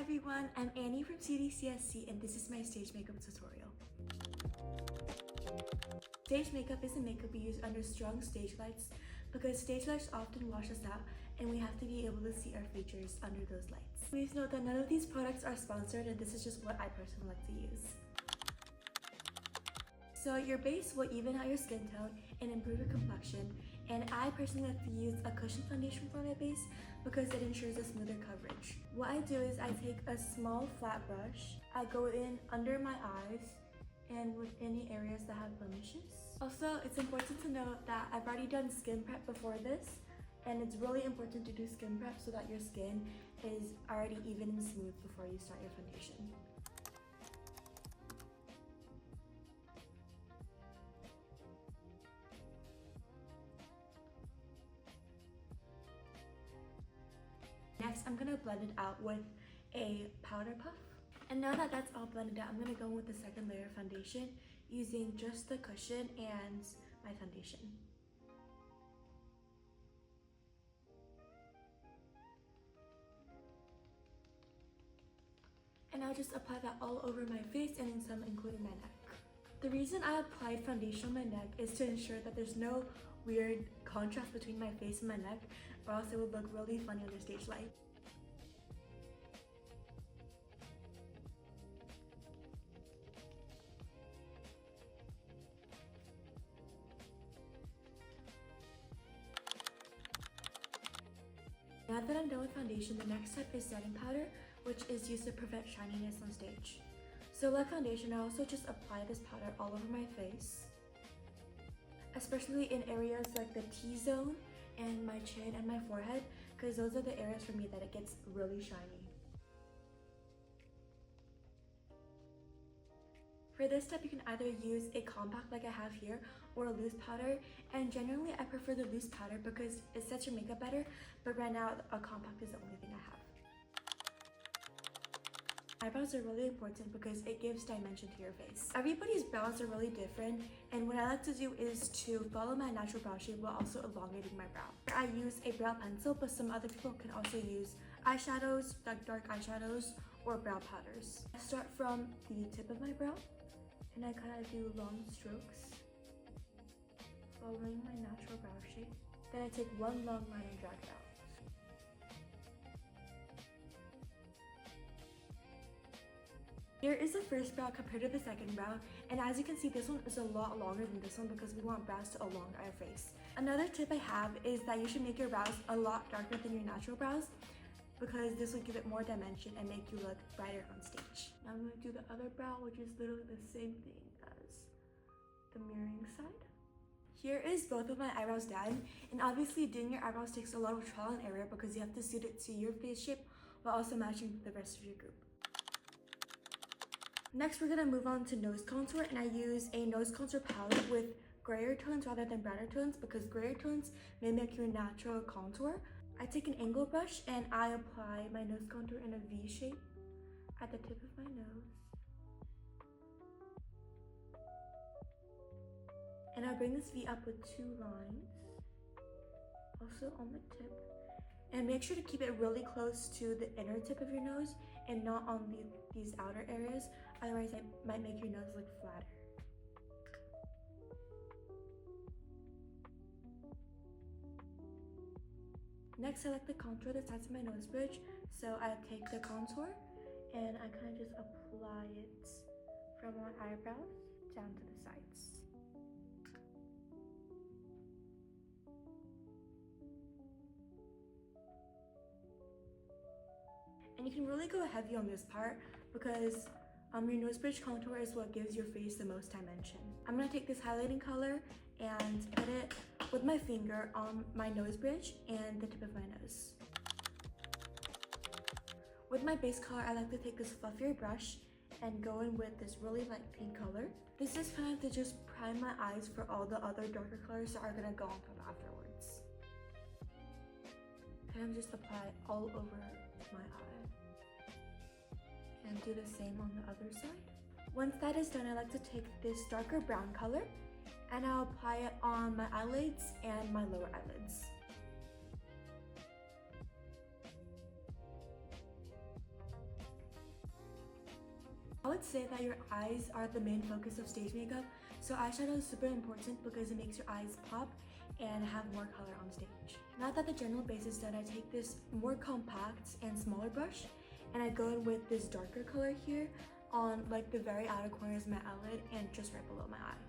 everyone, I'm Annie from CDCSC and this is my stage makeup tutorial. Stage makeup is a makeup we use under strong stage lights because stage lights often wash us out and we have to be able to see our features under those lights. Please note that none of these products are sponsored and this is just what I personally like to use. So your base will even out your skin tone and improve your complexion, and I personally like to use a cushion foundation for my base because it ensures a smoother coverage. What I do is I take a small flat brush, I go in under my eyes and with any areas that have blemishes. Also, it's important to note that I've already done skin prep before this, and it's really important to do skin prep so that your skin is already even and smooth before you start your foundation. Next, I'm gonna blend it out with a powder puff. And now that that's all blended out, I'm gonna go in with the second layer of foundation using just the cushion and my foundation. And I'll just apply that all over my face and then some including my neck. The reason I applied foundation on my neck is to ensure that there's no weird contrast between my face and my neck, or else it would look really funny under stage light. Now that I'm done with foundation, the next step is setting powder, which is used to prevent shininess on stage. So like foundation, I also just apply this powder all over my face, especially in areas like the T-zone and my chin and my forehead, because those are the areas for me that it gets really shiny. For this step, you can either use a compact like I have here or a loose powder, and generally I prefer the loose powder because it sets your makeup better, but right now a compact is the only thing I have. Eyebrows are really important because it gives dimension to your face. Everybody's brows are really different, and what I like to do is to follow my natural brow shape while also elongating my brow. I use a brow pencil, but some other people can also use eyeshadows, like dark eyeshadows, or brow powders. I start from the tip of my brow, and I kind of do long strokes, following my natural brow shape. Then I take one long line and drag it out. Here is the first brow compared to the second brow, and as you can see, this one is a lot longer than this one because we want brows to elongate our face. Another tip I have is that you should make your brows a lot darker than your natural brows because this will give it more dimension and make you look brighter on stage. Now I'm going to do the other brow, which is literally the same thing as the mirroring side. Here is both of my eyebrows done, and obviously doing your eyebrows takes a lot of trial and error because you have to suit it to your face shape while also matching the rest of your group. Next, we're gonna move on to nose contour, and I use a nose contour palette with grayer tones rather than browner tones because grayer tones mimic your natural contour. I take an angle brush and I apply my nose contour in a V shape at the tip of my nose. And I bring this V up with 2 lines, also on the tip. And make sure to keep it really close to the inner tip of your nose and not on these outer areas, otherwise it might make your nose look flatter. Next, I like to contour the sides of my nose bridge, so I take the contour and I kind of just apply it from my eyebrows down to the sides. And you can really go heavy on this part because your nose bridge contour is what gives your face the most dimension. I'm going to take this highlighting color and put it with my finger on my nose bridge and the tip of my nose. With my base color, I like to take this fluffier brush and go in with this really light pink color. This is kind of to just prime my eyes for all the other darker colors that are going to go on top afterwards. Kind of just apply it all over my eye. And do the same on the other side. Once that is done, I like to take this darker brown color and I'll apply it on my eyelids and my lower eyelids. would say that your eyes are the main focus of stage makeup, so eyeshadow is super important because it makes your eyes pop and have more color on stage. Now that the general base is done, I take this more compact and smaller brush and I go in with this darker color here on like the very outer corners of my eyelid and just right below my eye.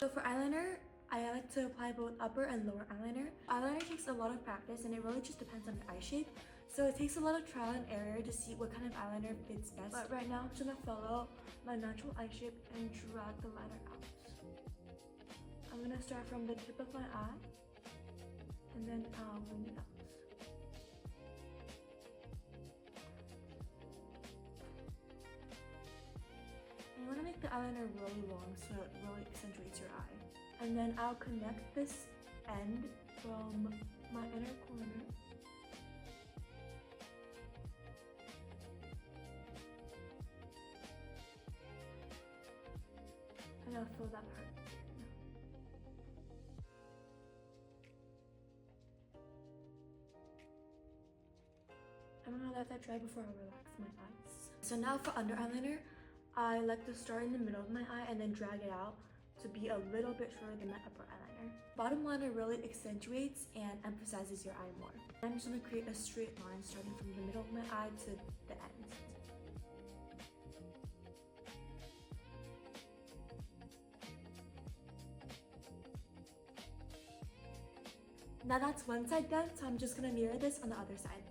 So for eyeliner, I like to apply both upper and lower eyeliner. Eyeliner takes a lot of practice and it really just depends on your eye shape. So it takes a lot of trial and error to see what kind of eyeliner fits best. But right now I'm just gonna follow my natural eye shape and drag the liner out. I'm gonna start from the tip of my eye and then I'll bring it out. You want to make the eyeliner really long so it really accentuates your eye. And then I'll connect this end from my inner corner. And I'll fill that part. I'm gonna let that dry before I relax my eyes. So now for under eyeliner, I like to start in the middle of my eye and then drag it out to be a little bit shorter than my upper eyeliner. Bottom liner really accentuates and emphasizes your eye more. I'm just going to create a straight line starting from the middle of my eye to the end. Now that's one side done, so I'm just going to mirror this on the other side.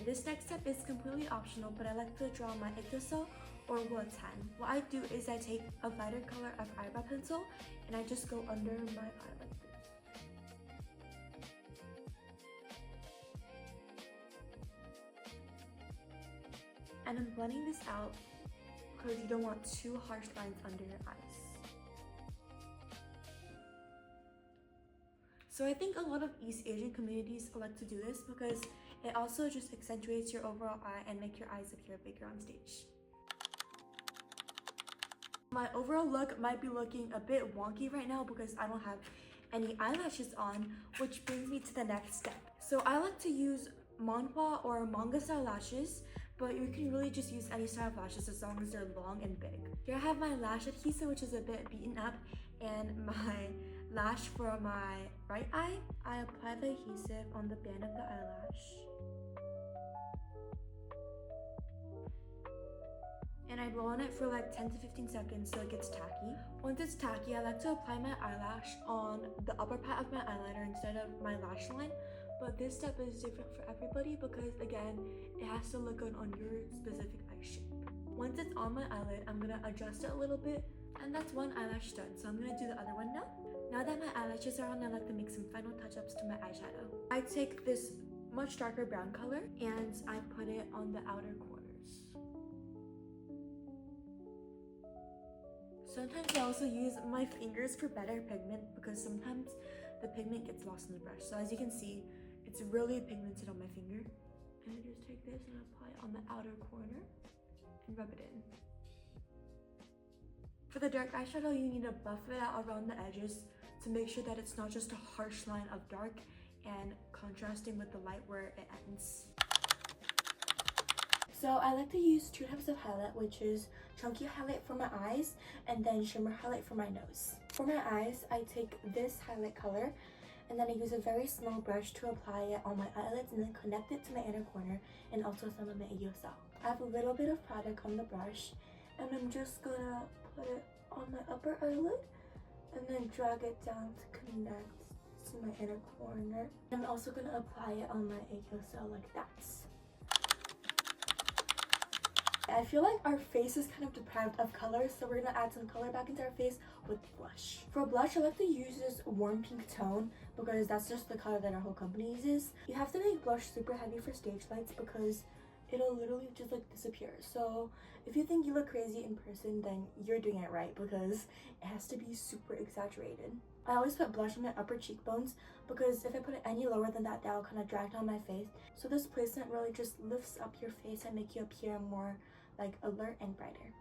And this next step is completely optional, but I like to draw my Aegyosal or wood tan. What I do is I take a lighter color of eyebrow pencil and I just go under my eye like this. And I'm blending this out because you don't want too harsh lines under your eyes. So I think a lot of East Asian communities like to do this because it also just accentuates your overall eye and make your eyes appear bigger on stage. My overall look might be looking a bit wonky right now because I don't have any eyelashes on, which brings me to the next step. So I like to use manhwa or manga style lashes, but you can really just use any style of lashes as long as they're long and big. Here I have my lash adhesive, which is a bit beaten up, and my lash for my right eye. I apply the adhesive on the band of the eyelash. And I blow on it for like 10 to 15 seconds so it gets tacky. Once it's tacky, I like to apply my eyelash on the upper part of my eyeliner instead of my lash line. But this step is different for everybody because again, it has to look good on your specific eye shape. Once it's on my eyelid, I'm gonna adjust it a little bit, and that's one eyelash done. So I'm gonna do the other one now. Now that my eyelashes are on, I like to make some final touch-ups to my eyeshadow. I take this much darker brown color and I put it on the outer corners. Sometimes I also use my fingers for better pigment because sometimes the pigment gets lost in the brush. So as you can see, it's really pigmented on my finger. And I just take this and apply it on the outer corner and rub it in. For the dark eyeshadow, you need to buff it out around the edges to make sure that it's not just a harsh line of dark and contrasting with the light where it ends. So I like to use two types of highlight, which is chunky highlight for my eyes and then shimmer highlight for my nose. For my eyes, I take this highlight color and then I use a very small brush to apply it on my eyelids and then connect it to my inner corner and also some of my Aegyosal. I have a little bit of product on the brush and I'm just gonna put it on my upper eyelid and then drag it down to connect to my inner corner. I'm also gonna apply it on my Aegyosal like that. I feel like our face is kind of deprived of color, so we're gonna add some color back into our face with blush. For blush, I like to use this warm pink tone because that's just the color that our whole company uses. You have to make blush super heavy for stage lights because it'll literally just like disappear. So if you think you look crazy in person, then you're doing it right because it has to be super exaggerated. I always put blush on my upper cheekbones because if I put it any lower than that, that'll kind of drag down my face. So this placement really just lifts up your face and make you appear more like alert and brighter.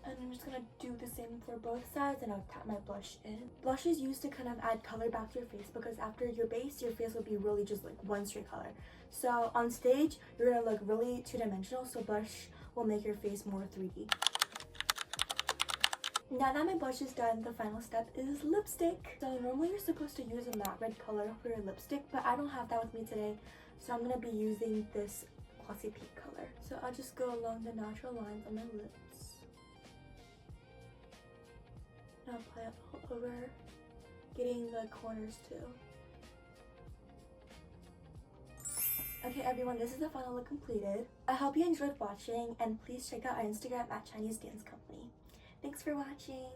And I'm just gonna do the same for both sides, and I'll tap my blush in. Blush is used to kind of add color back to your face because after your base, your face will be really just like one straight color. So on stage, you're gonna look really two-dimensional, so blush will make your face more 3D. Now that my blush is done, the final step is lipstick. So normally you're supposed to use a matte red color for your lipstick, but I don't have that with me today, so I'm gonna be using this glossy pink color. So I'll just go along the natural lines on my lips. I'll apply it all over, getting the corners too. Okay everyone, this is the final look completed. I hope you enjoyed watching, and please check out our Instagram at Chinese Dance Company. Thanks for watching!